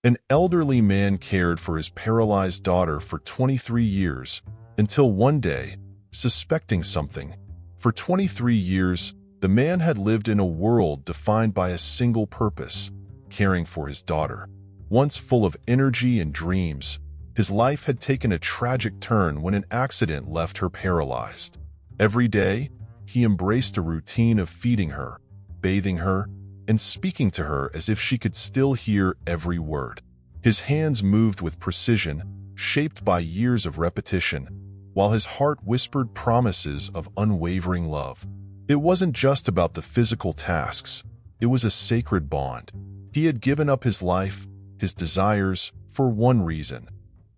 An elderly man cared for his paralyzed daughter for 23 years, until one day, suspecting something. For 23 years, the man had lived in a world defined by a single purpose: caring for his daughter. Once full of energy and dreams, his life had taken a tragic turn when an accident left her paralyzed. Every day, he embraced a routine of feeding her, bathing her, and speaking to her as if she could still hear every word. His hands moved with precision, shaped by years of repetition, while his heart whispered promises of unwavering love. It wasn't just about the physical tasks, it was a sacred bond. He had given up his life, his desires, for one reason: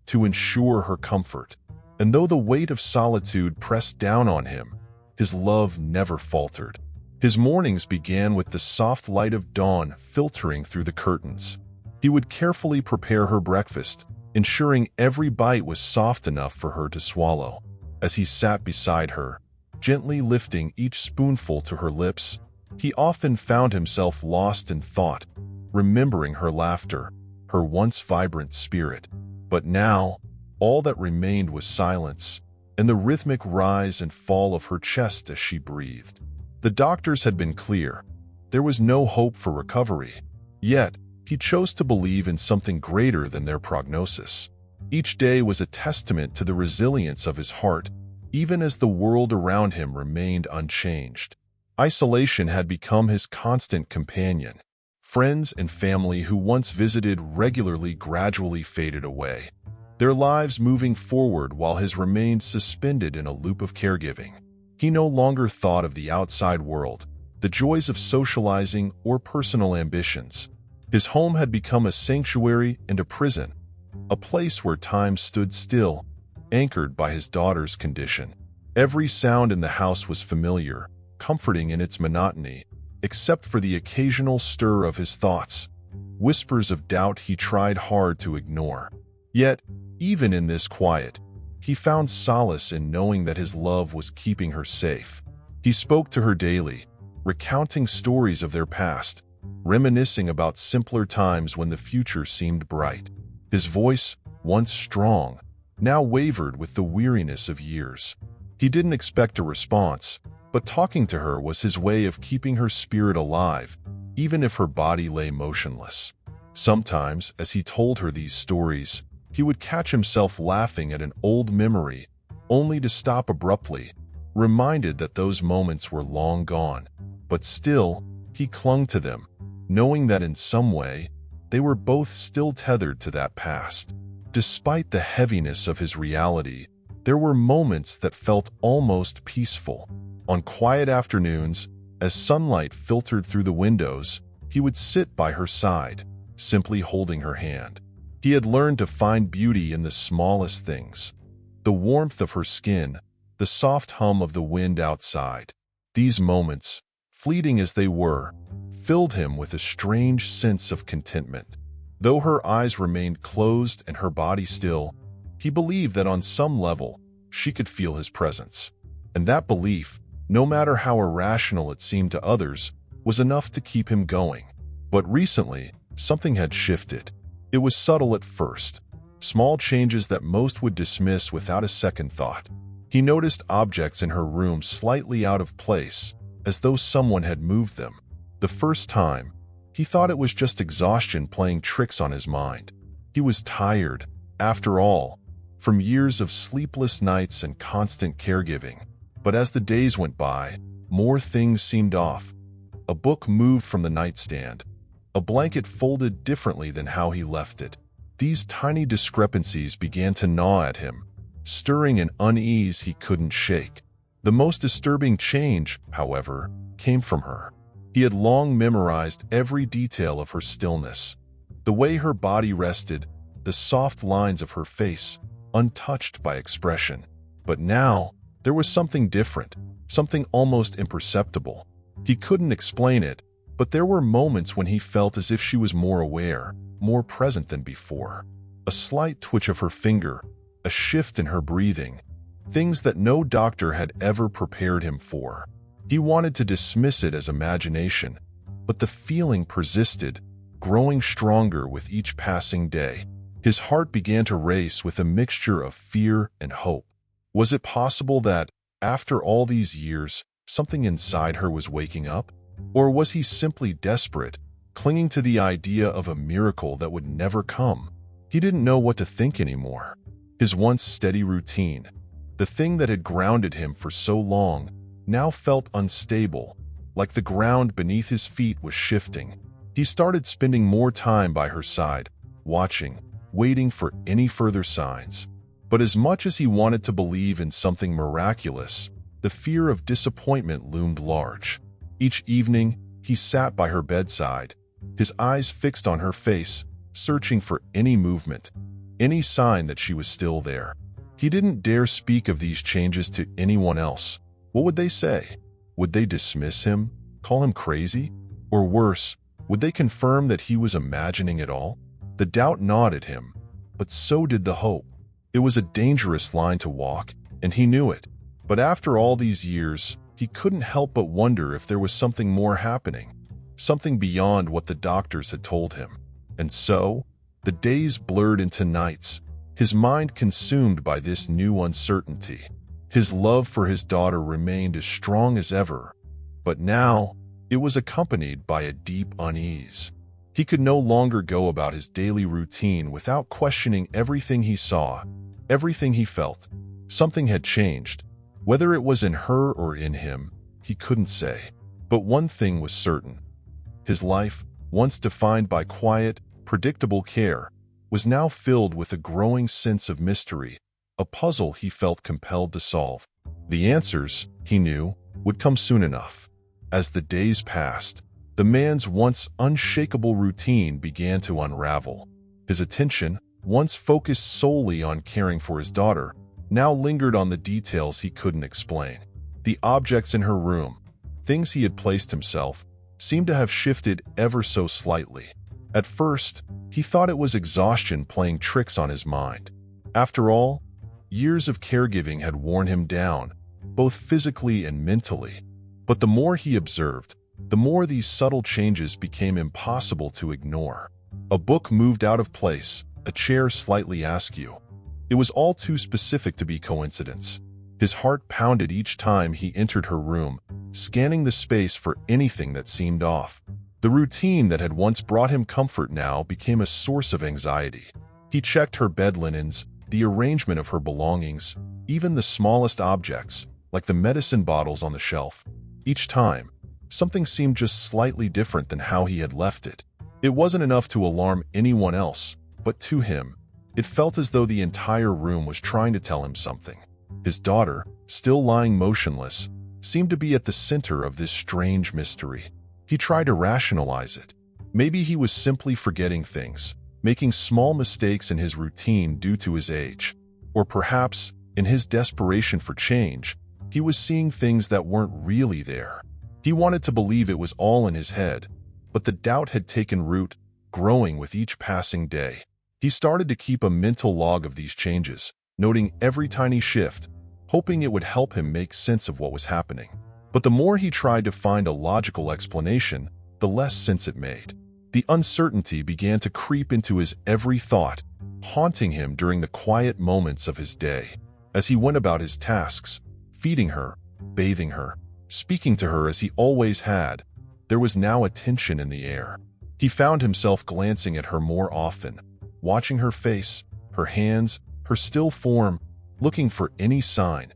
to ensure her comfort. And though the weight of solitude pressed down on him, his love never faltered. His mornings began with the soft light of dawn filtering through the curtains. He would carefully prepare her breakfast, ensuring every bite was soft enough for her to swallow. As he sat beside her, gently lifting each spoonful to her lips, he often found himself lost in thought, remembering her laughter, her once vibrant spirit. But now, all that remained was silence, and the rhythmic rise and fall of her chest as she breathed. The doctors had been clear. There was no hope for recovery. Yet, he chose to believe in something greater than their prognosis. Each day was a testament to the resilience of his heart, even as the world around him remained unchanged. Isolation had become his constant companion. Friends and family who once visited regularly gradually faded away, their lives moving forward while his remained suspended in a loop of caregiving. He no longer thought of the outside world, the joys of socializing, or personal ambitions. His home had become a sanctuary and a prison, a place where time stood still, anchored by his daughter's condition. Every sound in the house was familiar, comforting in its monotony, except for the occasional stir of his thoughts, whispers of doubt he tried hard to ignore. Yet, even in this quiet, he found solace in knowing that his love was keeping her safe. He spoke to her daily, recounting stories of their past, reminiscing about simpler times when the future seemed bright. His voice, once strong, now wavered with the weariness of years. He didn't expect a response, but talking to her was his way of keeping her spirit alive, even if her body lay motionless. Sometimes, as he told her these stories, he would catch himself laughing at an old memory, only to stop abruptly, reminded that those moments were long gone. But still, he clung to them, knowing that in some way, they were both still tethered to that past. Despite the heaviness of his reality, there were moments that felt almost peaceful. On quiet afternoons, as sunlight filtered through the windows, he would sit by her side, simply holding her hand. He had learned to find beauty in the smallest things: the warmth of her skin, the soft hum of the wind outside. These moments, fleeting as they were, filled him with a strange sense of contentment. Though her eyes remained closed and her body still, he believed that on some level, she could feel his presence. And that belief, no matter how irrational it seemed to others, was enough to keep him going. But recently, something had shifted. It was subtle at first, small changes that most would dismiss without a second thought. He noticed objects in her room slightly out of place, as though someone had moved them. The first time, he thought it was just exhaustion playing tricks on his mind. He was tired, after all, from years of sleepless nights and constant caregiving. But as the days went by, more things seemed off. A book moved from the nightstand. A blanket folded differently than how he left it. These tiny discrepancies began to gnaw at him, stirring an unease he couldn't shake. The most disturbing change, however, came from her. He had long memorized every detail of her stillness, the way her body rested, the soft lines of her face, untouched by expression. But now, there was something different, something almost imperceptible. He couldn't explain it, but there were moments when he felt as if she was more aware, more present than before. A slight twitch of her finger, a shift in her breathing, things that no doctor had ever prepared him for. He wanted to dismiss it as imagination, but the feeling persisted, growing stronger with each passing day. His heart began to race with a mixture of fear and hope. Was it possible that, after all these years, something inside her was waking up? Or was he simply desperate, clinging to the idea of a miracle that would never come? He didn't know what to think anymore. His once steady routine, the thing that had grounded him for so long, now felt unstable, like the ground beneath his feet was shifting. He started spending more time by her side, watching, waiting for any further signs. But as much as he wanted to believe in something miraculous, the fear of disappointment loomed large. Each evening, he sat by her bedside, his eyes fixed on her face, searching for any movement, any sign that she was still there. He didn't dare speak of these changes to anyone else. What would they say? Would they dismiss him, call him crazy? Or worse, would they confirm that he was imagining it all? The doubt gnawed at him, but so did the hope. It was a dangerous line to walk, and he knew it. But after all these years, he couldn't help but wonder if there was something more happening, something beyond what the doctors had told him. And so, the days blurred into nights, his mind consumed by this new uncertainty. His love for his daughter remained as strong as ever, but now it was accompanied by a deep unease. He could no longer go about his daily routine without questioning everything he saw, everything he felt. Something had changed. Whether it was in her or in him, he couldn't say. But one thing was certain. His life, once defined by quiet, predictable care, was now filled with a growing sense of mystery, a puzzle he felt compelled to solve. The answers, he knew, would come soon enough. As the days passed, the man's once unshakable routine began to unravel. His attention, once focused solely on caring for his daughter, now lingered on the details he couldn't explain. The objects in her room, things he had placed himself, seemed to have shifted ever so slightly. At first, he thought it was exhaustion playing tricks on his mind. After all, years of caregiving had worn him down, both physically and mentally. But the more he observed, the more these subtle changes became impossible to ignore. A book moved out of place, a chair slightly askew. It was all too specific to be coincidence. His heart pounded each time he entered her room, scanning the space for anything that seemed off. The routine that had once brought him comfort now became a source of anxiety. He checked her bed linens, the arrangement of her belongings, even the smallest objects, like the medicine bottles on the shelf. Each time, something seemed just slightly different than how he had left it. It wasn't enough to alarm anyone else, but to him, it felt as though the entire room was trying to tell him something. His daughter, still lying motionless, seemed to be at the center of this strange mystery. He tried to rationalize it. Maybe he was simply forgetting things, making small mistakes in his routine due to his age. Or perhaps, in his desperation for change, he was seeing things that weren't really there. He wanted to believe it was all in his head, but the doubt had taken root, growing with each passing day. He started to keep a mental log of these changes, noting every tiny shift, hoping it would help him make sense of what was happening. But the more he tried to find a logical explanation, the less sense it made. The uncertainty began to creep into his every thought, haunting him during the quiet moments of his day. As he went about his tasks, feeding her, bathing her, speaking to her as he always had, there was now a tension in the air. He found himself glancing at her more often, watching her face, her hands, her still form, looking for any sign,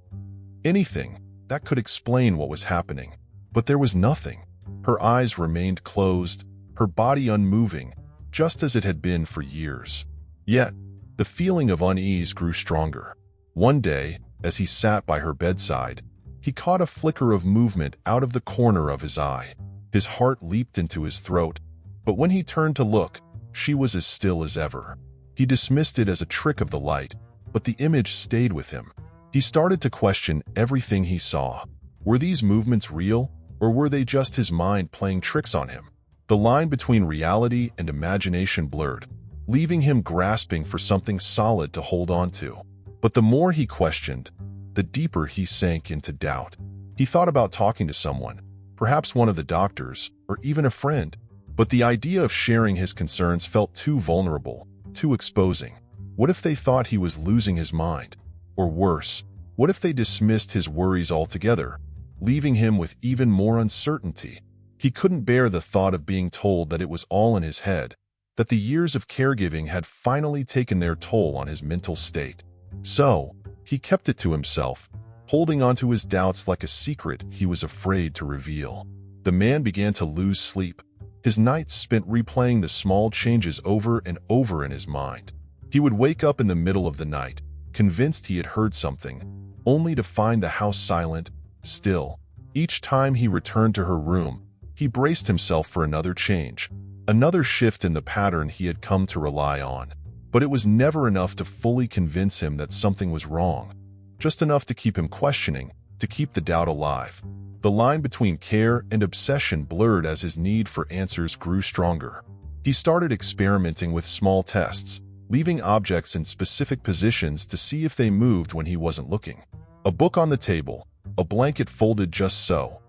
anything that could explain what was happening. But there was nothing. Her eyes remained closed, her body unmoving, just as it had been for years. Yet, the feeling of unease grew stronger. One day, as he sat by her bedside, he caught a flicker of movement out of the corner of his eye. His heart leaped into his throat, but when he turned to look, she was as still as ever. He dismissed it as a trick of the light, but the image stayed with him. He started to question everything he saw. Were these movements real, or were they just his mind playing tricks on him? The line between reality and imagination blurred, leaving him grasping for something solid to hold on to. But the more he questioned, the deeper he sank into doubt. He thought about talking to someone, perhaps one of the doctors, or even a friend. But the idea of sharing his concerns felt too vulnerable, too exposing. What if they thought he was losing his mind? Or worse, what if they dismissed his worries altogether, leaving him with even more uncertainty? He couldn't bear the thought of being told that it was all in his head, that the years of caregiving had finally taken their toll on his mental state. So, he kept it to himself, holding on to his doubts like a secret he was afraid to reveal. The man began to lose sleep, his nights spent replaying the small changes over and over in his mind. He would wake up in the middle of the night, convinced he had heard something, only to find the house silent, still. Each time he returned to her room, he braced himself for another change, another shift in the pattern he had come to rely on. But it was never enough to fully convince him that something was wrong, just enough to keep him questioning, to keep the doubt alive. The line between care and obsession blurred as his need for answers grew stronger. He started experimenting with small tests, leaving objects in specific positions to see if they moved when he wasn't looking. A book on the table, a blanket folded just so.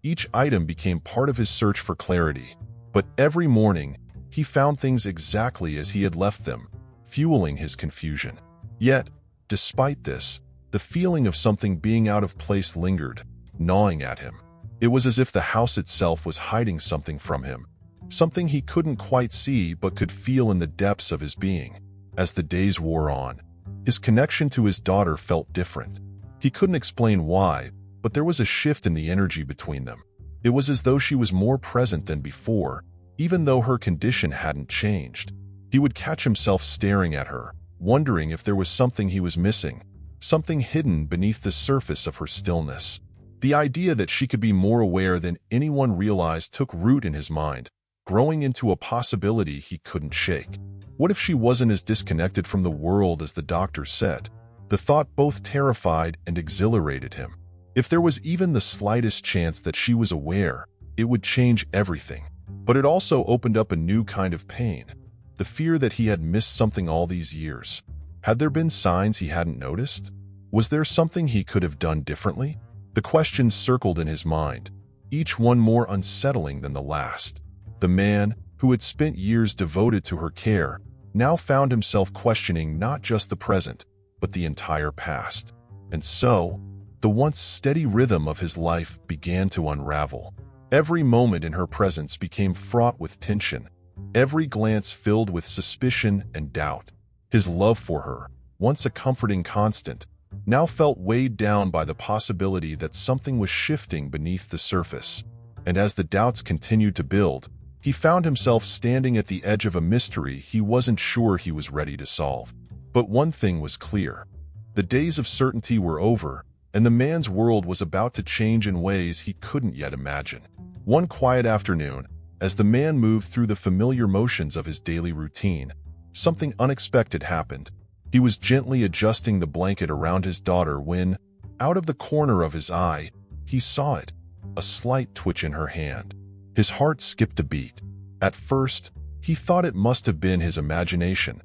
Each item became part of his search for clarity. But every morning, he found things exactly as he had left them, fueling his confusion. Yet, despite this, the feeling of something being out of place lingered, gnawing at him. It was as if the house itself was hiding something from him, something he couldn't quite see but could feel in the depths of his being. As the days wore on, his connection to his daughter felt different. He couldn't explain why, but there was a shift in the energy between them. It was as though she was more present than before, even though her condition hadn't changed. He would catch himself staring at her, wondering if there was something he was missing, something hidden beneath the surface of her stillness. The idea that she could be more aware than anyone realized took root in his mind, growing into a possibility he couldn't shake. What if she wasn't as disconnected from the world as the doctor said? The thought both terrified and exhilarated him. If there was even the slightest chance that she was aware, it would change everything. But it also opened up a new kind of pain, the fear that he had missed something all these years. Had there been signs he hadn't noticed? Was there something he could have done differently? The questions circled in his mind, each one more unsettling than the last. The man, who had spent years devoted to her care, now found himself questioning not just the present, but the entire past. And so, the once steady rhythm of his life began to unravel. Every moment in her presence became fraught with tension, every glance filled with suspicion and doubt. His love for her, once a comforting constant, now felt weighed down by the possibility that something was shifting beneath the surface. And as the doubts continued to build, he found himself standing at the edge of a mystery he wasn't sure he was ready to solve. But one thing was clear. The days of certainty were over, and the man's world was about to change in ways he couldn't yet imagine. One quiet afternoon, as the man moved through the familiar motions of his daily routine, something unexpected happened. He was gently adjusting the blanket around his daughter when, out of the corner of his eye, he saw it, a slight twitch in her hand. His heart skipped a beat. At first, he thought it must have been his imagination,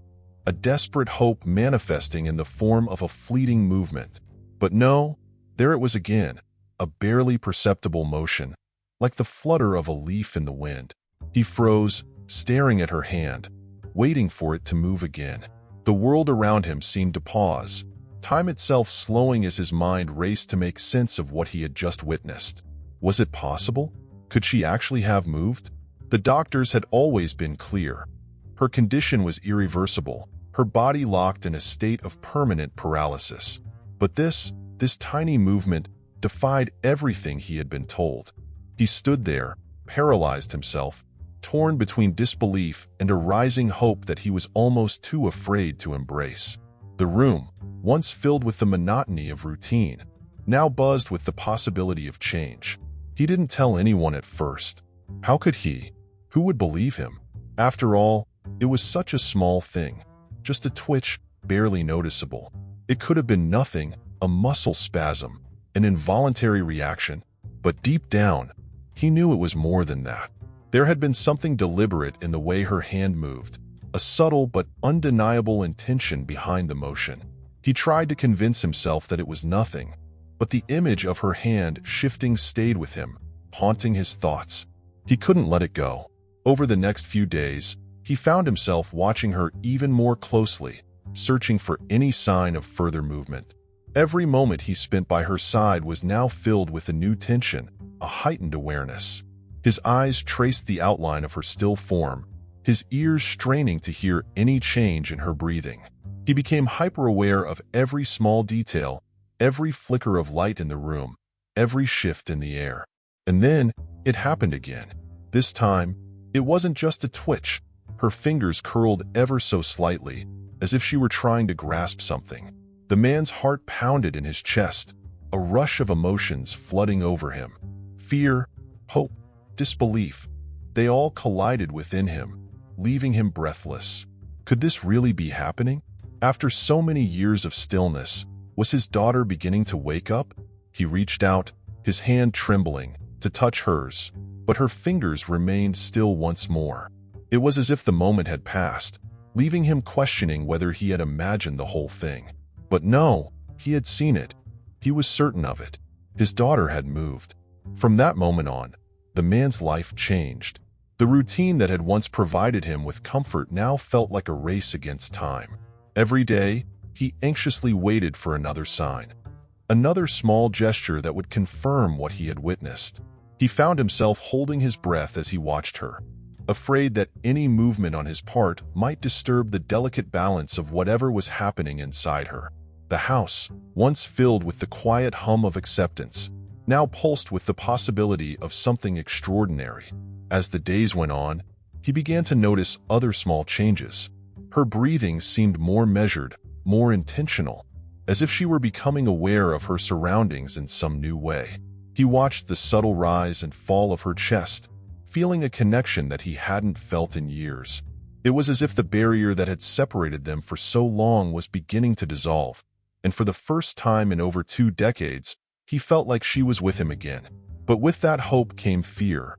a desperate hope manifesting in the form of a fleeting movement. But no, there it was again, a barely perceptible motion, like the flutter of a leaf in the wind. He froze, staring at her hand, waiting for it to move again. The world around him seemed to pause, time itself slowing as his mind raced to make sense of what he had just witnessed. Was it possible? Could she actually have moved? The doctors had always been clear. Her condition was irreversible, her body locked in a state of permanent paralysis. But this tiny movement defied everything he had been told. He stood there, paralyzed himself, torn between disbelief and a rising hope that he was almost too afraid to embrace. The room, once filled with the monotony of routine, now buzzed with the possibility of change. He didn't tell anyone at first. How could he? Who would believe him? After all, it was such a small thing, just a twitch, barely noticeable. It could have been nothing, a muscle spasm, an involuntary reaction, but deep down, he knew it was more than that. There had been something deliberate in the way her hand moved, a subtle but undeniable intention behind the motion. He tried to convince himself that it was nothing, but the image of her hand shifting stayed with him, haunting his thoughts. He couldn't let it go. Over the next few days, he found himself watching her even more closely, searching for any sign of further movement. Every moment he spent by her side was now filled with a new tension, a heightened awareness. His eyes traced the outline of her still form, his ears straining to hear any change in her breathing. He became hyper-aware of every small detail, every flicker of light in the room, every shift in the air. And then, it happened again. This time, it wasn't just a twitch. Her fingers curled ever so slightly, as if she were trying to grasp something. The man's heart pounded in his chest, a rush of emotions flooding over him. Fear, hope, disbelief, they all collided within him, leaving him breathless. Could this really be happening? After so many years of stillness, was his daughter beginning to wake up? He reached out, his hand trembling, to touch hers, but her fingers remained still once more. It was as if the moment had passed, leaving him questioning whether he had imagined the whole thing. But no, he had seen it. He was certain of it. His daughter had moved. From that moment on, the man's life changed. The routine that had once provided him with comfort now felt like a race against time. Every day, he anxiously waited for another sign, another small gesture that would confirm what he had witnessed. He found himself holding his breath as he watched her, afraid that any movement on his part might disturb the delicate balance of whatever was happening inside her. The house, once filled with the quiet hum of acceptance, now pulsed with the possibility of something extraordinary. As the days went on, he began to notice other small changes. Her breathing seemed more measured, more intentional, as if she were becoming aware of her surroundings in some new way. He watched the subtle rise and fall of her chest, feeling a connection that he hadn't felt in years. It was as if the barrier that had separated them for so long was beginning to dissolve, and for the first time in over 2 decades, he felt like she was with him again. But with that hope came fear.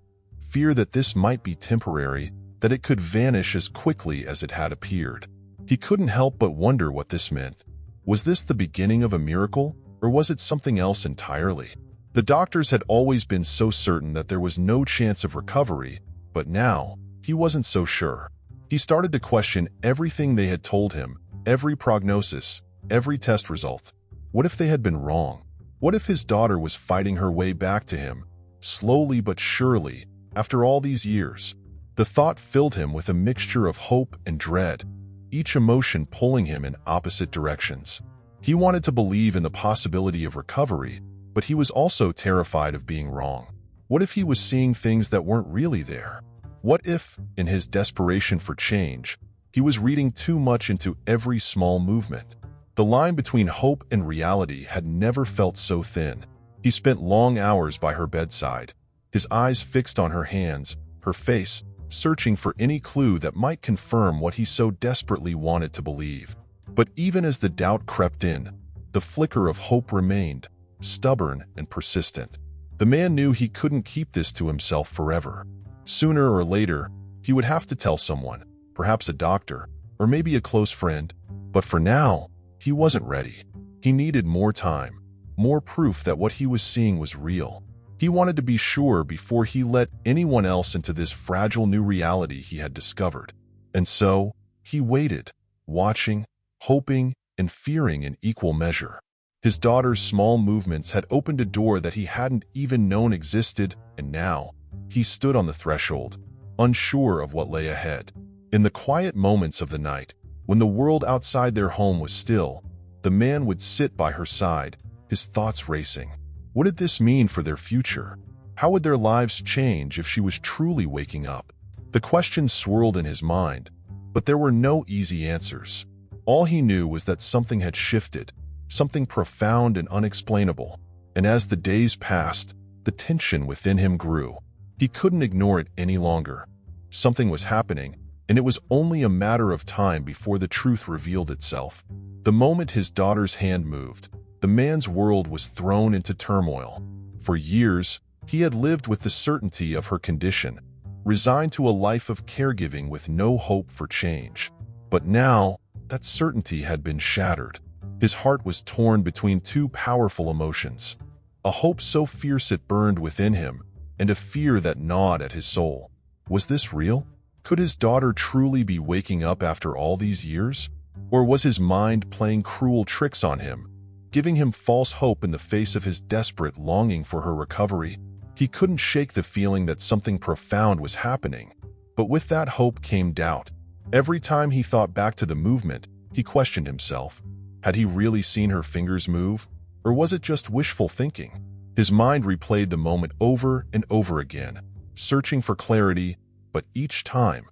Fear that this might be temporary, that it could vanish as quickly as it had appeared. He couldn't help but wonder what this meant. Was this the beginning of a miracle, or was it something else entirely? The doctors had always been so certain that there was no chance of recovery, but now, he wasn't so sure. He started to question everything they had told him, every prognosis, every test result. What if they had been wrong? What if his daughter was fighting her way back to him, slowly but surely, after all these years? The thought filled him with a mixture of hope and dread, each emotion pulling him in opposite directions. He wanted to believe in the possibility of recovery, but he was also terrified of being wrong. What if he was seeing things that weren't really there? What if, in his desperation for change, he was reading too much into every small movement? The line between hope and reality had never felt so thin. He spent long hours by her bedside, his eyes fixed on her hands, her face, searching for any clue that might confirm what he so desperately wanted to believe. But even as the doubt crept in, the flicker of hope remained, stubborn and persistent. The man knew he couldn't keep this to himself forever. Sooner or later, he would have to tell someone, perhaps a doctor, or maybe a close friend. But for now, he wasn't ready. He needed more time, more proof that what he was seeing was real. He wanted to be sure before he let anyone else into this fragile new reality he had discovered. And so, he waited, watching, hoping, and fearing in equal measure. His daughter's small movements had opened a door that he hadn't even known existed, and now, he stood on the threshold, unsure of what lay ahead. In the quiet moments of the night, when the world outside their home was still, the man would sit by her side, his thoughts racing. What did this mean for their future? How would their lives change if she was truly waking up? The questions swirled in his mind, but there were no easy answers. All he knew was that something had shifted, something profound and unexplainable, and as the days passed, the tension within him grew. He couldn't ignore it any longer. Something was happening, and it was only a matter of time before the truth revealed itself. The moment his daughter's hand moved, the man's world was thrown into turmoil. For years, he had lived with the certainty of her condition, resigned to a life of caregiving with no hope for change. But now, that certainty had been shattered. His heart was torn between two powerful emotions, a hope so fierce it burned within him, and a fear that gnawed at his soul. Was this real? Could his daughter truly be waking up after all these years? Or was his mind playing cruel tricks on him, giving him false hope in the face of his desperate longing for her recovery? He couldn't shake the feeling that something profound was happening, but with that hope came doubt. Every time he thought back to the movement, he questioned himself. Had he really seen her fingers move? Or was it just wishful thinking? His mind replayed the moment over and over again, searching for clarity, but each time,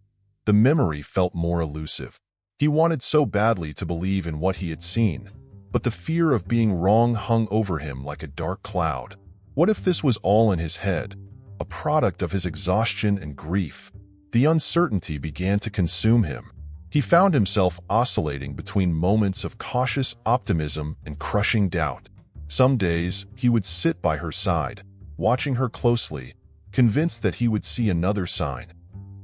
the memory felt more elusive. He wanted so badly to believe in what he had seen, but the fear of being wrong hung over him like a dark cloud. What if this was all in his head, a product of his exhaustion and grief? The uncertainty began to consume him. He found himself oscillating between moments of cautious optimism and crushing doubt. Some days, he would sit by her side, watching her closely, convinced that he would see another sign,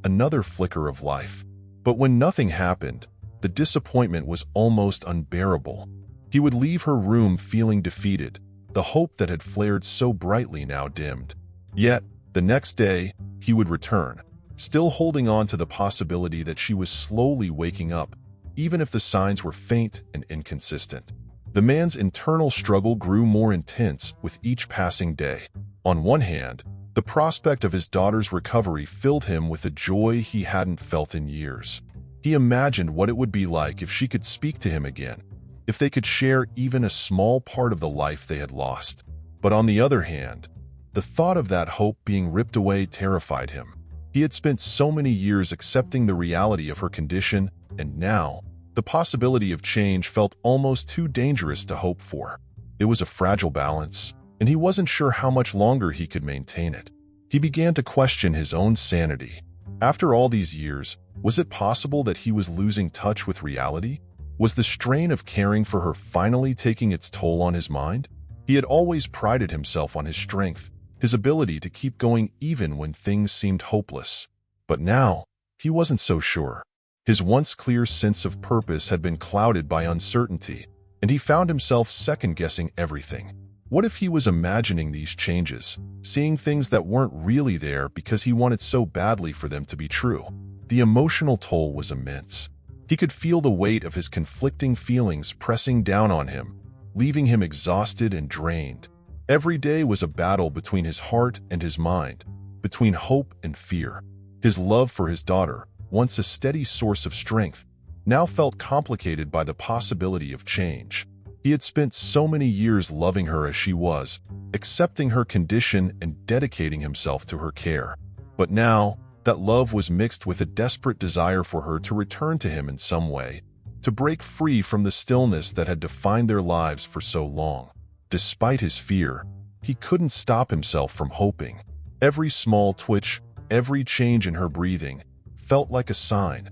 another flicker of life. But when nothing happened, the disappointment was almost unbearable. He would leave her room feeling defeated, the hope that had flared so brightly now dimmed. Yet, the next day, he would return, still holding on to the possibility that she was slowly waking up, even if the signs were faint and inconsistent. The man's internal struggle grew more intense with each passing day. On one hand, the prospect of his daughter's recovery filled him with a joy he hadn't felt in years. He imagined what it would be like if she could speak to him again, if they could share even a small part of the life they had lost. But on the other hand, the thought of that hope being ripped away terrified him. He had spent so many years accepting the reality of her condition, and now, the possibility of change felt almost too dangerous to hope for. It was a fragile balance, and he wasn't sure how much longer he could maintain it. He began to question his own sanity. After all these years, was it possible that he was losing touch with reality? Was the strain of caring for her finally taking its toll on his mind? He had always prided himself on his strength, his ability to keep going even when things seemed hopeless. But now, he wasn't so sure. His once clear sense of purpose had been clouded by uncertainty, and he found himself second-guessing everything. What if he was imagining these changes, seeing things that weren't really there because he wanted so badly for them to be true? The emotional toll was immense. He could feel the weight of his conflicting feelings pressing down on him, leaving him exhausted and drained. Every day was a battle between his heart and his mind, between hope and fear. His love for his daughter, once a steady source of strength, now felt complicated by the possibility of change. He had spent so many years loving her as she was, accepting her condition and dedicating himself to her care. But now, that love was mixed with a desperate desire for her to return to him in some way, to break free from the stillness that had defined their lives for so long. Despite his fear, he couldn't stop himself from hoping. Every small twitch, every change in her breathing, felt like a sign,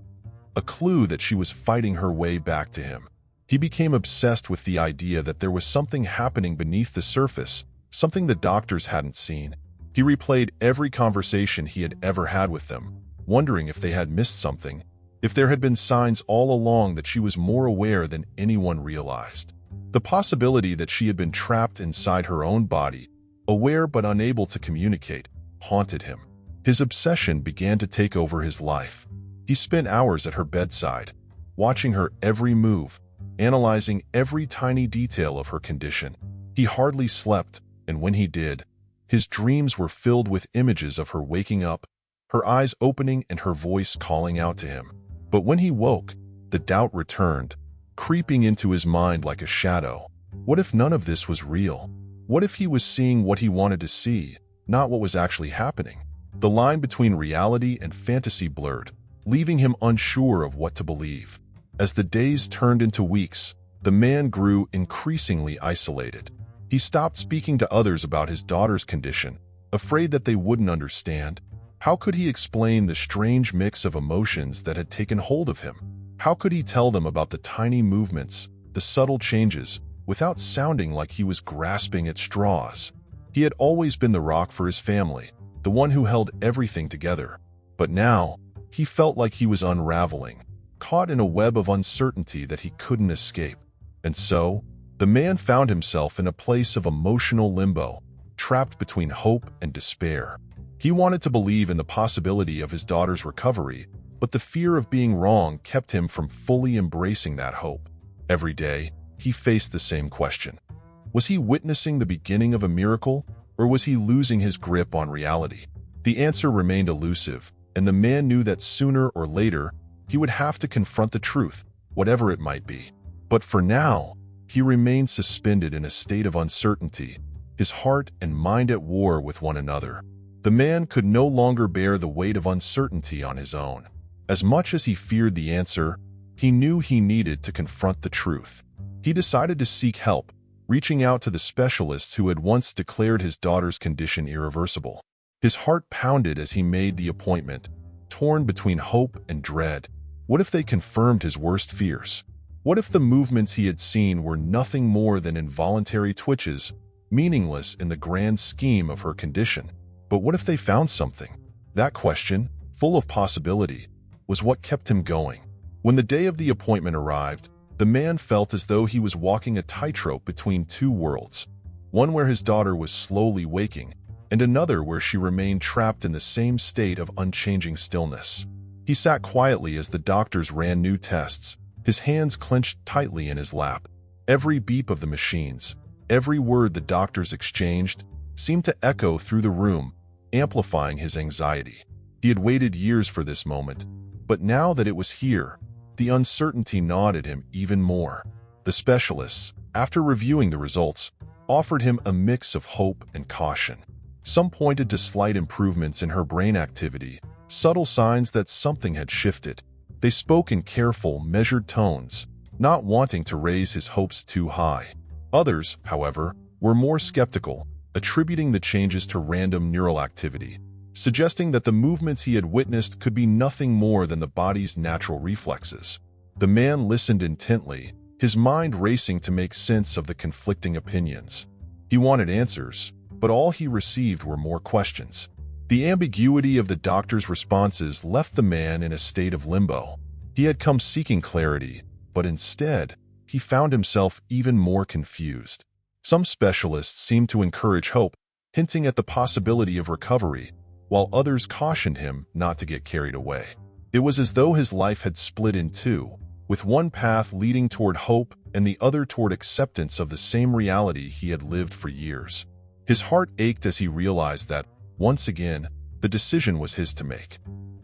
a clue that she was fighting her way back to him. He became obsessed with the idea that there was something happening beneath the surface, something the doctors hadn't seen. He replayed every conversation he had ever had with them, wondering if they had missed something, if there had been signs all along that she was more aware than anyone realized. The possibility that she had been trapped inside her own body, aware but unable to communicate, haunted him. His obsession began to take over his life. He spent hours at her bedside, watching her every move, analyzing every tiny detail of her condition. He hardly slept, and when he did, his dreams were filled with images of her waking up, her eyes opening and her voice calling out to him. But when he woke, the doubt returned, creeping into his mind like a shadow. What if none of this was real? What if he was seeing what he wanted to see, not what was actually happening? The line between reality and fantasy blurred, leaving him unsure of what to believe. As the days turned into weeks, the man grew increasingly isolated. He stopped speaking to others about his daughter's condition, afraid that they wouldn't understand. How could he explain the strange mix of emotions that had taken hold of him? How could he tell them about the tiny movements, the subtle changes, without sounding like he was grasping at straws? He had always been the rock for his family, the one who held everything together. But now, he felt like he was unraveling, caught in a web of uncertainty that he couldn't escape. And so, the man found himself in a place of emotional limbo, trapped between hope and despair. He wanted to believe in the possibility of his daughter's recovery, but the fear of being wrong kept him from fully embracing that hope. Every day, he faced the same question. Was he witnessing the beginning of a miracle, or was he losing his grip on reality? The answer remained elusive, and the man knew that sooner or later, he would have to confront the truth, whatever it might be. But for now, he remained suspended in a state of uncertainty, his heart and mind at war with one another. The man could no longer bear the weight of uncertainty on his own. As much as he feared the answer, he knew he needed to confront the truth. He decided to seek help, reaching out to the specialists who had once declared his daughter's condition irreversible. His heart pounded as he made the appointment, torn between hope and dread. What if they confirmed his worst fears? What if the movements he had seen were nothing more than involuntary twitches, meaningless in the grand scheme of her condition? But what if they found something? That question, full of possibility, was what kept him going. When the day of the appointment arrived, the man felt as though he was walking a tightrope between two worlds, one where his daughter was slowly waking, and another where she remained trapped in the same state of unchanging stillness. He sat quietly as the doctors ran new tests, his hands clenched tightly in his lap. Every beep of the machines, every word the doctors exchanged, seemed to echo through the room, amplifying his anxiety. He had waited years for this moment, but now that it was here, the uncertainty gnawed at him even more. The specialists, after reviewing the results, offered him a mix of hope and caution. Some pointed to slight improvements in her brain activity, subtle signs that something had shifted. They spoke in careful, measured tones, not wanting to raise his hopes too high. Others, however, were more skeptical, attributing the changes to random neural activity, suggesting that the movements he had witnessed could be nothing more than the body's natural reflexes. The man listened intently, his mind racing to make sense of the conflicting opinions. He wanted answers, but all he received were more questions. The ambiguity of the doctor's responses left the man in a state of limbo. He had come seeking clarity, but instead, he found himself even more confused. Some specialists seemed to encourage hope, hinting at the possibility of recovery, while others cautioned him not to get carried away. It was as though his life had split in two, with one path leading toward hope and the other toward acceptance of the same reality he had lived for years. His heart ached as he realized that, once again, the decision was his to make.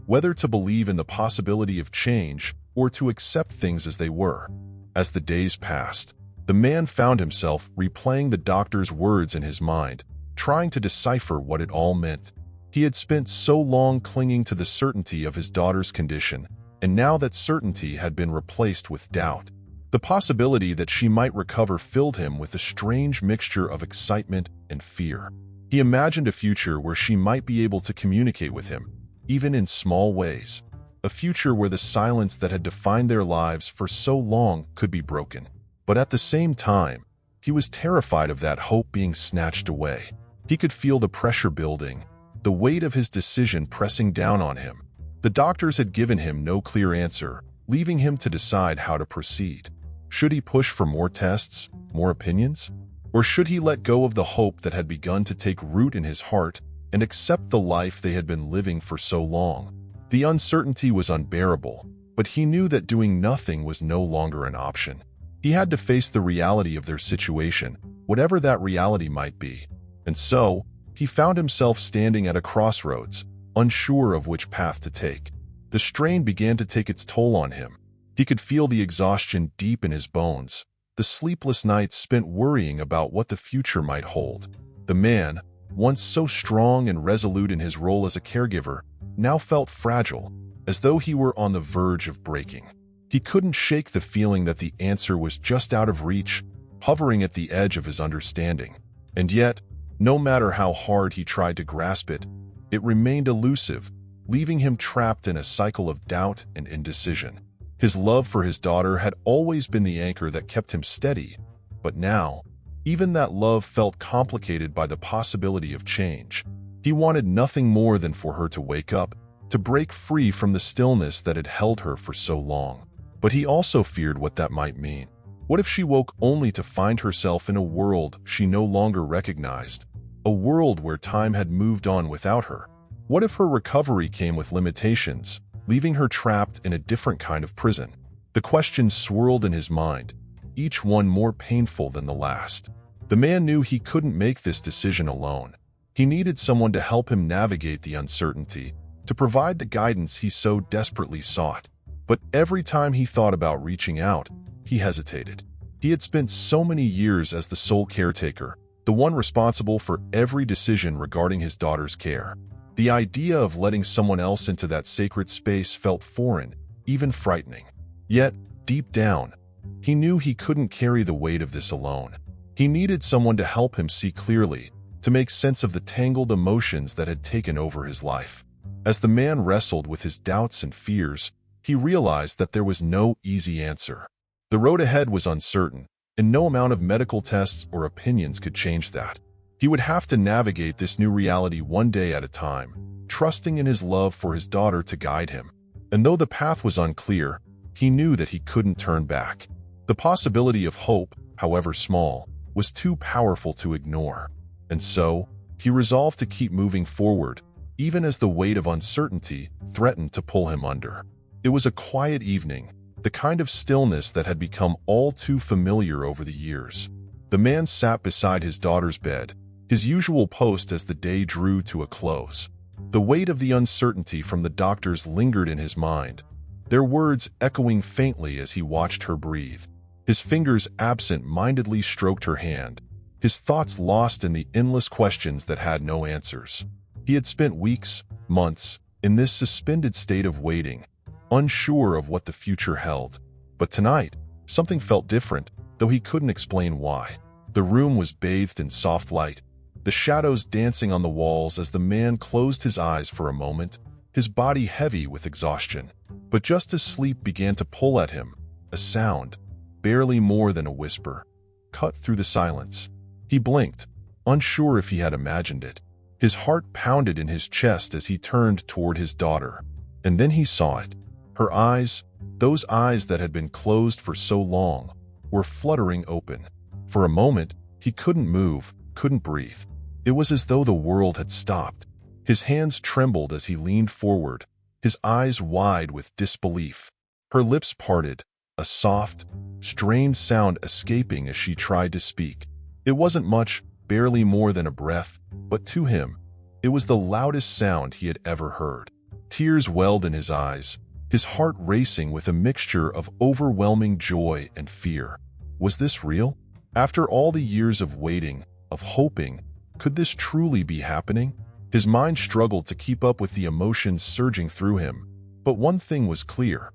Whether to believe in the possibility of change or to accept things as they were. As the days passed, the man found himself replaying the doctor's words in his mind, trying to decipher what it all meant. He had spent so long clinging to the certainty of his daughter's condition, and now that certainty had been replaced with doubt. The possibility that she might recover filled him with a strange mixture of excitement and fear. He imagined a future where she might be able to communicate with him, even in small ways. A future where the silence that had defined their lives for so long could be broken. But at the same time, he was terrified of that hope being snatched away. He could feel the pressure building, the weight of his decision pressing down on him. The doctors had given him no clear answer, leaving him to decide how to proceed. Should he push for more tests, more opinions? Or should he let go of the hope that had begun to take root in his heart and accept the life they had been living for so long? The uncertainty was unbearable, but he knew that doing nothing was no longer an option. He had to face the reality of their situation, whatever that reality might be. And so, he found himself standing at a crossroads, unsure of which path to take. The strain began to take its toll on him. He could feel the exhaustion deep in his bones, the sleepless nights spent worrying about what the future might hold. The man, once so strong and resolute in his role as a caregiver, now felt fragile, as though he were on the verge of breaking. He couldn't shake the feeling that the answer was just out of reach, hovering at the edge of his understanding. And yet, no matter how hard he tried to grasp it, it remained elusive, leaving him trapped in a cycle of doubt and indecision. His love for his daughter had always been the anchor that kept him steady, but now, even that love felt complicated by the possibility of change. He wanted nothing more than for her to wake up, to break free from the stillness that had held her for so long. But he also feared what that might mean. What if she woke only to find herself in a world she no longer recognized, a world where time had moved on without her? What if her recovery came with limitations, leaving her trapped in a different kind of prison? The questions swirled in his mind, each one more painful than the last. The man knew he couldn't make this decision alone. He needed someone to help him navigate the uncertainty, to provide the guidance he so desperately sought. But every time he thought about reaching out, he hesitated. He had spent so many years as the sole caretaker, the one responsible for every decision regarding his daughter's care. The idea of letting someone else into that sacred space felt foreign, even frightening. Yet, deep down, he knew he couldn't carry the weight of this alone. He needed someone to help him see clearly, to make sense of the tangled emotions that had taken over his life. As the man wrestled with his doubts and fears, he realized that there was no easy answer. The road ahead was uncertain, and no amount of medical tests or opinions could change that. He would have to navigate this new reality one day at a time, trusting in his love for his daughter to guide him. And though the path was unclear, he knew that he couldn't turn back. The possibility of hope, however small, was too powerful to ignore. And so, he resolved to keep moving forward, even as the weight of uncertainty threatened to pull him under. It was a quiet evening, the kind of stillness that had become all too familiar over the years. The man sat beside his daughter's bed, his usual post as the day drew to a close. The weight of the uncertainty from the doctors lingered in his mind, their words echoing faintly as he watched her breathe. His fingers absent-mindedly stroked her hand, his thoughts lost in the endless questions that had no answers. He had spent weeks, months, in this suspended state of waiting, unsure of what the future held. But tonight, something felt different, though he couldn't explain why. The room was bathed in soft light, the shadows dancing on the walls as the man closed his eyes for a moment, his body heavy with exhaustion. But just as sleep began to pull at him, a sound, barely more than a whisper, cut through the silence. He blinked, unsure if he had imagined it. His heart pounded in his chest as he turned toward his daughter. And then he saw it. Her eyes, those eyes that had been closed for so long, were fluttering open. For a moment, he couldn't move, couldn't breathe. It was as though the world had stopped. His hands trembled as he leaned forward, his eyes wide with disbelief. Her lips parted, a soft, strained sound escaping as she tried to speak. It wasn't much, barely more than a breath, but to him, it was the loudest sound he had ever heard. Tears welled in his eyes, his heart racing with a mixture of overwhelming joy and fear. Was this real? After all the years of waiting, of hoping, could this truly be happening? His mind struggled to keep up with the emotions surging through him, but one thing was clear.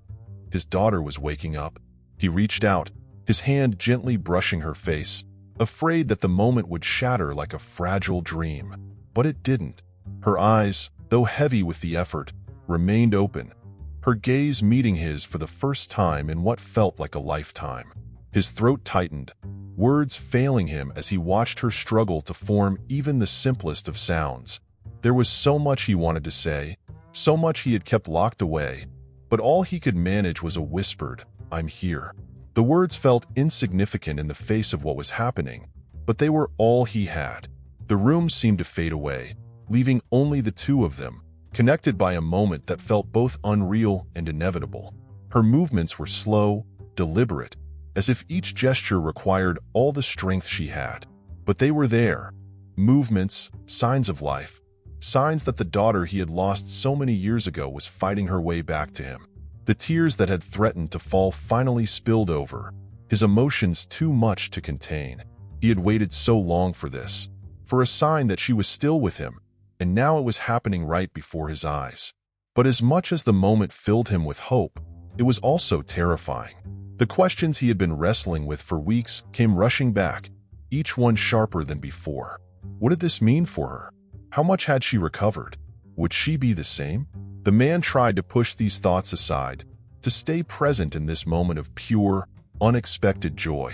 His daughter was waking up. He reached out, his hand gently brushing her face, afraid that the moment would shatter like a fragile dream. But it didn't. Her eyes, though heavy with the effort, remained open, her gaze meeting his for the first time in what felt like a lifetime. His throat tightened, words failing him as he watched her struggle to form even the simplest of sounds. There was so much he wanted to say, so much he had kept locked away, but all he could manage was a whispered, "I'm here." The words felt insignificant in the face of what was happening, but they were all he had. The room seemed to fade away, leaving only the two of them, connected by a moment that felt both unreal and inevitable. Her movements were slow, deliberate, as if each gesture required all the strength she had. But they were there. Movements, signs of life, signs that the daughter he had lost so many years ago was fighting her way back to him. The tears that had threatened to fall finally spilled over, his emotions too much to contain. He had waited so long for this, for a sign that she was still with him, and now it was happening right before his eyes. But as much as the moment filled him with hope, it was also terrifying. The questions he had been wrestling with for weeks came rushing back, each one sharper than before. What did this mean for her? How much had she recovered? Would she be the same? The man tried to push these thoughts aside, to stay present in this moment of pure, unexpected joy.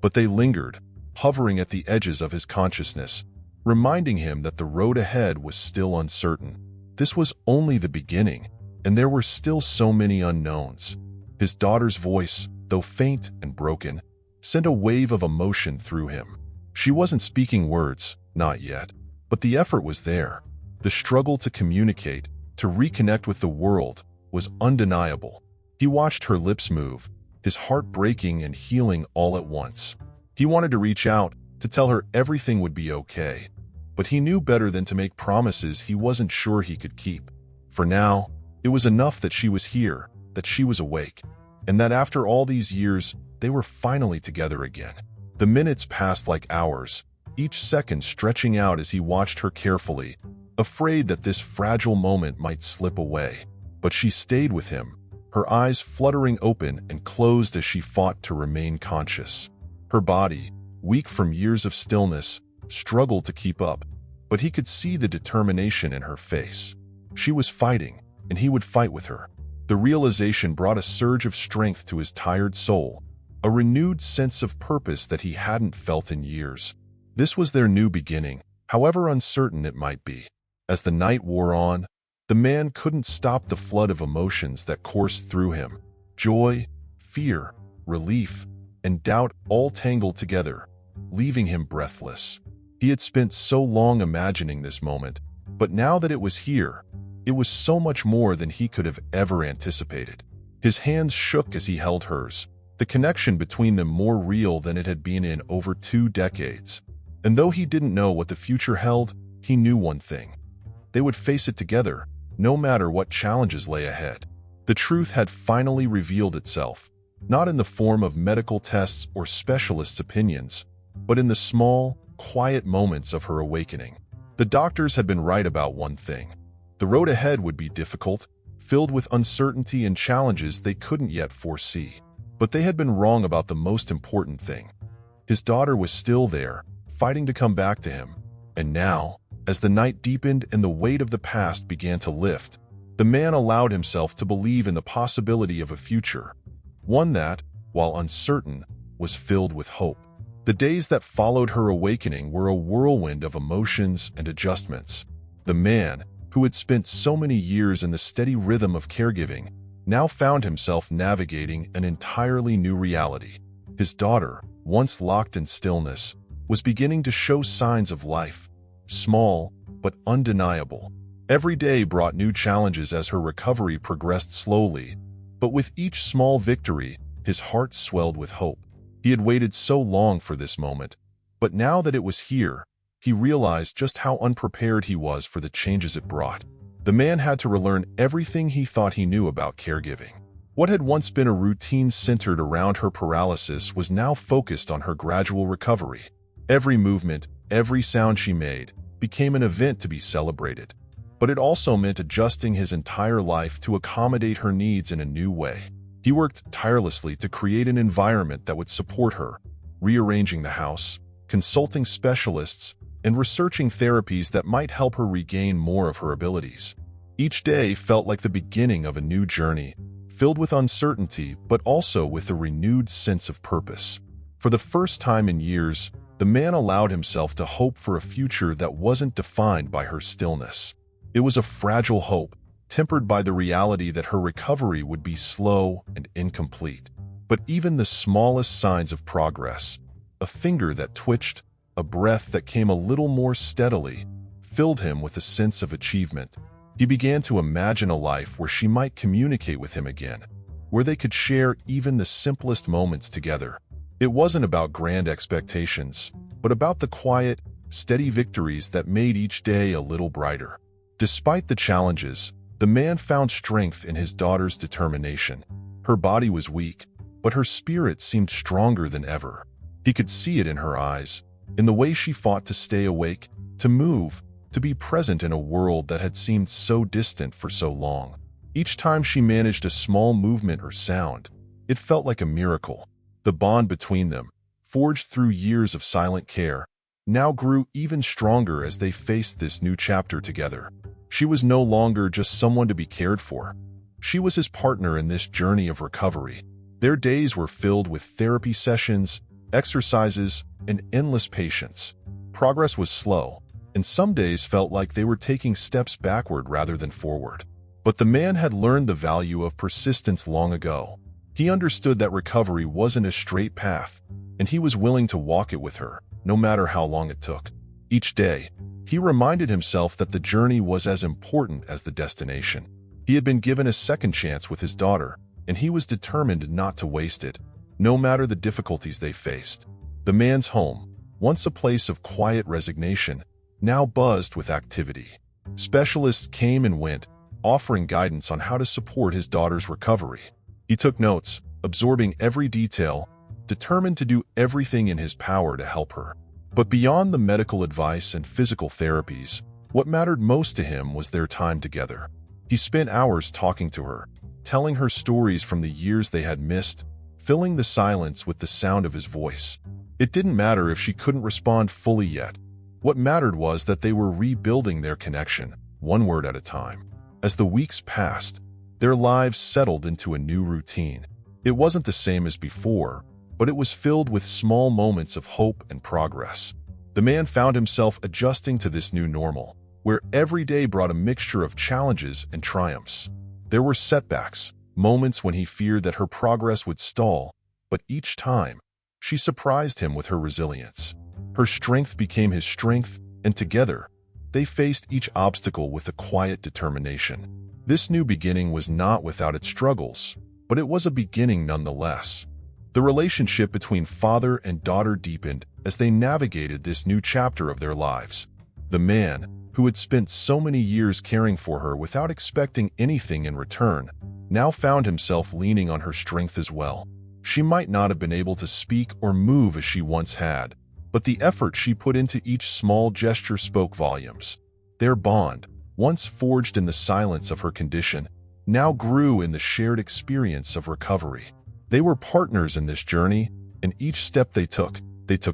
But they lingered, hovering at the edges of his consciousness, reminding him that the road ahead was still uncertain. This was only the beginning, and there were still so many unknowns. His daughter's voice, though faint and broken, sent a wave of emotion through him. She wasn't speaking words, not yet, but the effort was there. The struggle to communicate, to reconnect with the world, was undeniable. He watched her lips move, his heart breaking and healing all at once. He wanted to reach out, to tell her everything would be okay. But he knew better than to make promises he wasn't sure he could keep. For now, it was enough that she was here, that she was awake, and that after all these years, they were finally together again. The minutes passed like hours, each second stretching out as he watched her carefully, afraid that this fragile moment might slip away. But she stayed with him, her eyes fluttering open and closed as she fought to remain conscious. Her body, weak from years of stillness, struggled to keep up, but he could see the determination in her face. She was fighting, and he would fight with her. The realization brought a surge of strength to his tired soul, a renewed sense of purpose that he hadn't felt in years. This was their new beginning, however uncertain it might be. As the night wore on, the man couldn't stop the flood of emotions that coursed through him. Joy, fear, relief, and doubt all tangled together, leaving him breathless. He had spent so long imagining this moment, but now that it was here, it was so much more than he could have ever anticipated. His hands shook as he held hers, the connection between them more real than it had been in over 2 decades. And though he didn't know what the future held, he knew one thing. They would face it together, no matter what challenges lay ahead. The truth had finally revealed itself, not in the form of medical tests or specialists' opinions, but in the small, quiet moments of her awakening. The doctors had been right about one thing. The road ahead would be difficult, filled with uncertainty and challenges they couldn't yet foresee. But they had been wrong about the most important thing. His daughter was still there, fighting to come back to him. And now, as the night deepened and the weight of the past began to lift, the man allowed himself to believe in the possibility of a future, one that, while uncertain, was filled with hope. The days that followed her awakening were a whirlwind of emotions and adjustments. The man, who had spent so many years in the steady rhythm of caregiving, now found himself navigating an entirely new reality. His daughter, once locked in stillness, was beginning to show signs of life, small but undeniable. Every day brought new challenges as her recovery progressed slowly, but with each small victory, his heart swelled with hope. He had waited so long for this moment, but now that it was here, he realized just how unprepared he was for the changes it brought. The man had to relearn everything he thought he knew about caregiving. What had once been a routine centered around her paralysis was now focused on her gradual recovery. Every movement, every sound she made, became an event to be celebrated. But it also meant adjusting his entire life to accommodate her needs in a new way. He worked tirelessly to create an environment that would support her, rearranging the house, consulting specialists, and researching therapies that might help her regain more of her abilities. Each day felt like the beginning of a new journey, filled with uncertainty but also with a renewed sense of purpose. For the first time in years, the man allowed himself to hope for a future that wasn't defined by her stillness. It was a fragile hope, tempered by the reality that her recovery would be slow and incomplete. But even the smallest signs of progress, a finger that twitched, a breath that came a little more steadily, filled him with a sense of achievement. He began to imagine a life where she might communicate with him again, where they could share even the simplest moments together. It wasn't about grand expectations, but about the quiet, steady victories that made each day a little brighter. Despite the challenges, the man found strength in his daughter's determination. Her body was weak, but her spirit seemed stronger than ever. He could see it in her eyes, in the way she fought to stay awake, to move, to be present in a world that had seemed so distant for so long. Each time she managed a small movement or sound, it felt like a miracle. The bond between them, forged through years of silent care, now grew even stronger as they faced this new chapter together. She was no longer just someone to be cared for. She was his partner in this journey of recovery. Their days were filled with therapy sessions, exercises, and endless patience. Progress was slow, and some days felt like they were taking steps backward rather than forward. But the man had learned the value of persistence long ago. He understood that recovery wasn't a straight path, and he was willing to walk it with her, no matter how long it took. Each day, He reminded himself that the journey was as important as the destination. He had been given a second chance with his daughter, and he was determined not to waste it, no matter the difficulties they faced. The man's home, once a place of quiet resignation, now buzzed with activity. Specialists came and went, offering guidance on how to support his daughter's recovery. He took notes, absorbing every detail, determined to do everything in his power to help her. But beyond the medical advice and physical therapies, what mattered most to him was their time together. He spent hours talking to her, telling her stories from the years they had missed, filling the silence with the sound of his voice. It didn't matter if she couldn't respond fully yet. What mattered was that they were rebuilding their connection, one word at a time. As the weeks passed, their lives settled into a new routine. It wasn't the same as before, but it was filled with small moments of hope and progress. The man found himself adjusting to this new normal, where every day brought a mixture of challenges and triumphs. There were setbacks, moments when he feared that her progress would stall, but each time, she surprised him with her resilience. Her strength became his strength, and together, they faced each obstacle with a quiet determination. This new beginning was not without its struggles, but it was a beginning nonetheless. The relationship between father and daughter deepened as they navigated this new chapter of their lives. The man, who had spent so many years caring for her without expecting anything in return, now found himself leaning on her strength as well. She might not have been able to speak or move as she once had, but the effort she put into each small gesture spoke volumes. Their bond, once forged in the silence of her condition, now grew in the shared experience of recovery. They were partners in this journey, and each step they took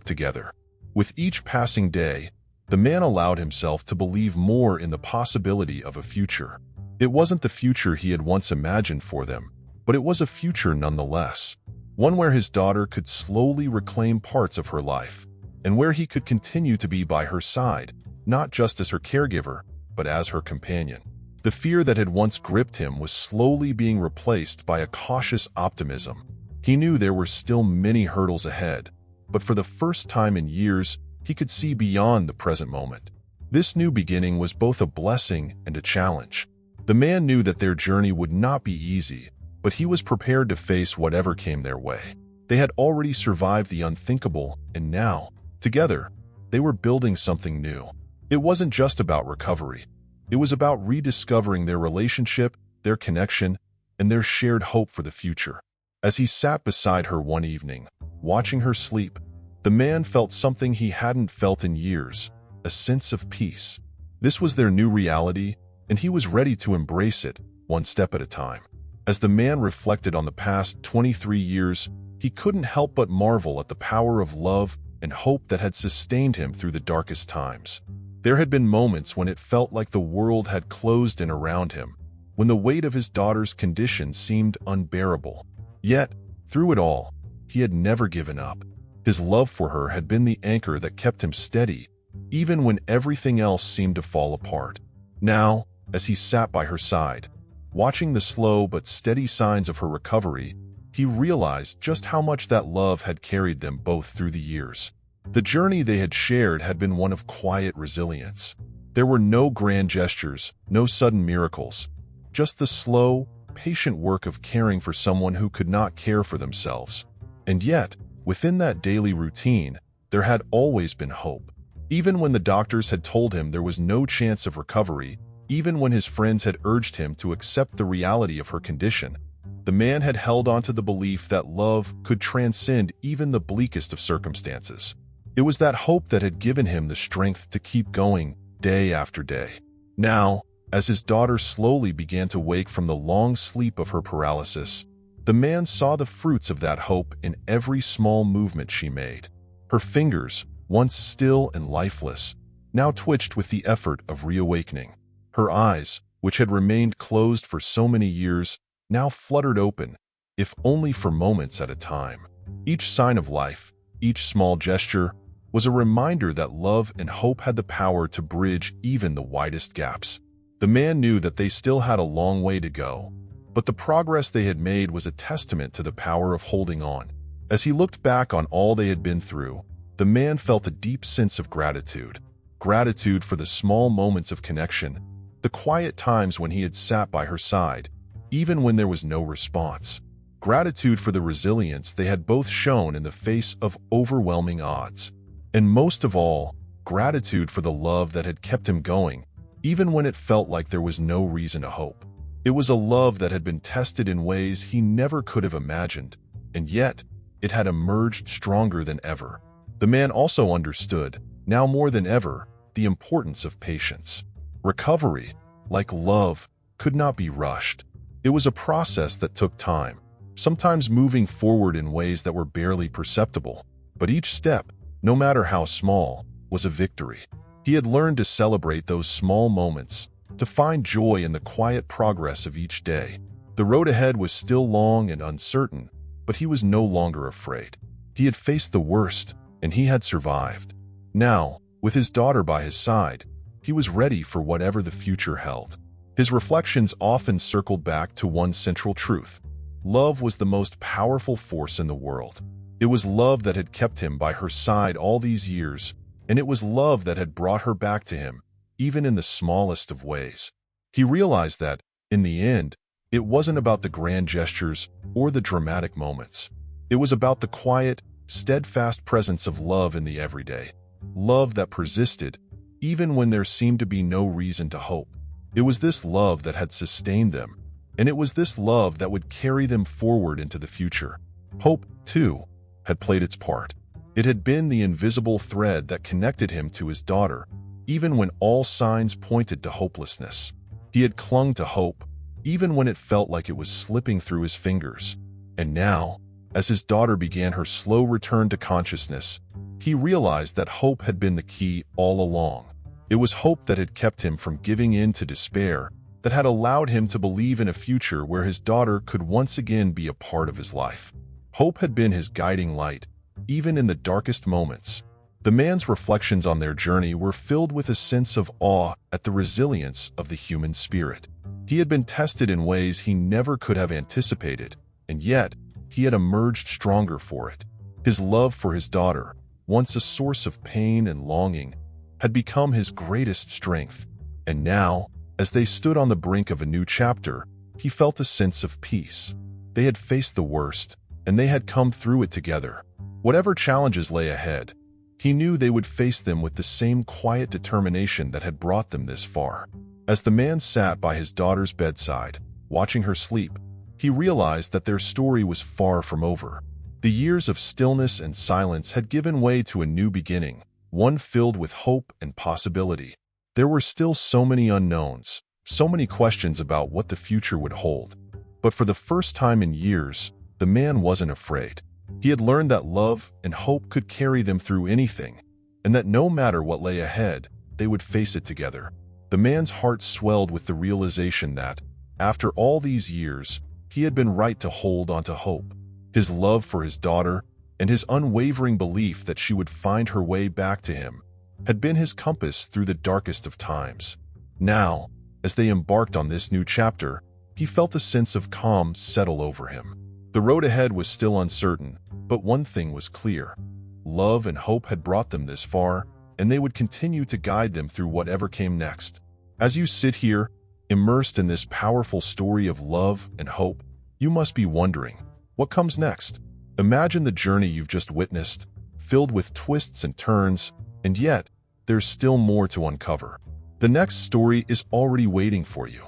together. With each passing day, the man allowed himself to believe more in the possibility of a future. It wasn't the future he had once imagined for them, but it was a future nonetheless. One where his daughter could slowly reclaim parts of her life, and where he could continue to be by her side, not just as her caregiver, but as her companion. The fear that had once gripped him was slowly being replaced by a cautious optimism. He knew there were still many hurdles ahead, but for the first time in years, he could see beyond the present moment. This new beginning was both a blessing and a challenge. The man knew that their journey would not be easy, but he was prepared to face whatever came their way. They had already survived the unthinkable, and now, together, they were building something new. It wasn't just about recovery. It was about rediscovering their relationship, their connection, and their shared hope for the future. As he sat beside her one evening, watching her sleep, the man felt something he hadn't felt in years, a sense of peace. This was their new reality, and he was ready to embrace it, one step at a time. As the man reflected on the past 23 years, he couldn't help but marvel at the power of love and hope that had sustained him through the darkest times. There had been moments when it felt like the world had closed in around him, when the weight of his daughter's condition seemed unbearable. Yet, through it all, he had never given up. His love for her had been the anchor that kept him steady, even when everything else seemed to fall apart. Now, as he sat by her side, watching the slow but steady signs of her recovery, he realized just how much that love had carried them both through the years. The journey they had shared had been one of quiet resilience. There were no grand gestures, no sudden miracles, just the slow, patient work of caring for someone who could not care for themselves. And yet, within that daily routine, there had always been hope. Even when the doctors had told him there was no chance of recovery, even when his friends had urged him to accept the reality of her condition, the man had held on to the belief that love could transcend even the bleakest of circumstances. It was that hope that had given him the strength to keep going day after day. Now, as his daughter slowly began to wake from the long sleep of her paralysis, the man saw the fruits of that hope in every small movement she made. Her fingers, once still and lifeless, now twitched with the effort of reawakening. Her eyes, which had remained closed for so many years, now fluttered open, if only for moments at a time. Each sign of life, each small gesture, was a reminder that love and hope had the power to bridge even the widest gaps. The man knew that they still had a long way to go, but the progress they had made was a testament to the power of holding on. As he looked back on all they had been through, the man felt a deep sense of gratitude. gratitude for the small moments of connection, the quiet times when he had sat by her side, even when there was no response. Gratitude for the resilience they had both shown in the face of overwhelming odds. And most of all, gratitude for the love that had kept him going, even when it felt like there was no reason to hope. It was a love that had been tested in ways he never could have imagined, and yet it had emerged stronger than ever. The man also understood, now more than ever, the importance of patience. Recovery, like love, could not be rushed. It was a process that took time, sometimes moving forward in ways that were barely perceptible, but each step, no matter how small, was a victory. He had learned to celebrate those small moments, to find joy in the quiet progress of each day. The road ahead was still long and uncertain, but he was no longer afraid. He had faced the worst, and he had survived. Now, with his daughter by his side, he was ready for whatever the future held. His reflections often circled back to one central truth. Love was the most powerful force in the world. It was love that had kept him by her side all these years, and it was love that had brought her back to him, even in the smallest of ways. He realized that, in the end, it wasn't about the grand gestures or the dramatic moments. It was about the quiet, steadfast presence of love in the everyday. Love that persisted, even when there seemed to be no reason to hope. It was this love that had sustained them, and it was this love that would carry them forward into the future. Hope, too, had played its part. It had been the invisible thread that connected him to his daughter, even when all signs pointed to hopelessness. He had clung to hope, even when it felt like it was slipping through his fingers. And now, as his daughter began her slow return to consciousness, he realized that hope had been the key all along. It was hope that had kept him from giving in to despair, that had allowed him to believe in a future where his daughter could once again be a part of his life. Hope had been his guiding light, even in the darkest moments. The man's reflections on their journey were filled with a sense of awe at the resilience of the human spirit. He had been tested in ways he never could have anticipated, and yet he had emerged stronger for it. His love for his daughter, once a source of pain and longing, had become his greatest strength. And now, as they stood on the brink of a new chapter, he felt a sense of peace. They had faced the worst, and they had come through it together. Whatever challenges lay ahead, he knew they would face them with the same quiet determination that had brought them this far. As the man sat by his daughter's bedside, watching her sleep, he realized that their story was far from over. The years of stillness and silence had given way to a new beginning, one filled with hope and possibility. There were still so many unknowns, so many questions about what the future would hold. But for the first time in years, the man wasn't afraid. He had learned that love and hope could carry them through anything, and that no matter what lay ahead, they would face it together. The man's heart swelled with the realization that, after all these years, he had been right to hold on to hope. His love for his daughter, and his unwavering belief that she would find her way back to him, had been his compass through the darkest of times. Now, as they embarked on this new chapter, he felt a sense of calm settle over him. The road ahead was still uncertain, but one thing was clear. Love and hope had brought them this far, and they would continue to guide them through whatever came next. As you sit here, immersed in this powerful story of love and hope, you must be wondering, what comes next? Imagine the journey you've just witnessed, filled with twists and turns, and yet, there's still more to uncover. The next story is already waiting for you,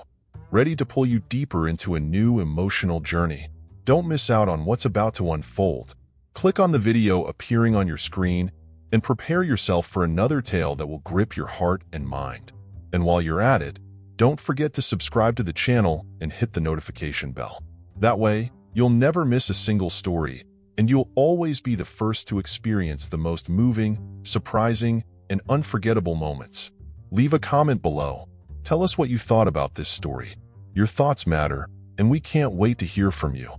ready to pull you deeper into a new emotional journey. Don't miss out on what's about to unfold. Click on the video appearing on your screen and prepare yourself for another tale that will grip your heart and mind. And while you're at it, don't forget to subscribe to the channel and hit the notification bell. That way, you'll never miss a single story, and you'll always be the first to experience the most moving, surprising, and unforgettable moments. Leave a comment below. Tell us what you thought about this story. Your thoughts matter, and we can't wait to hear from you.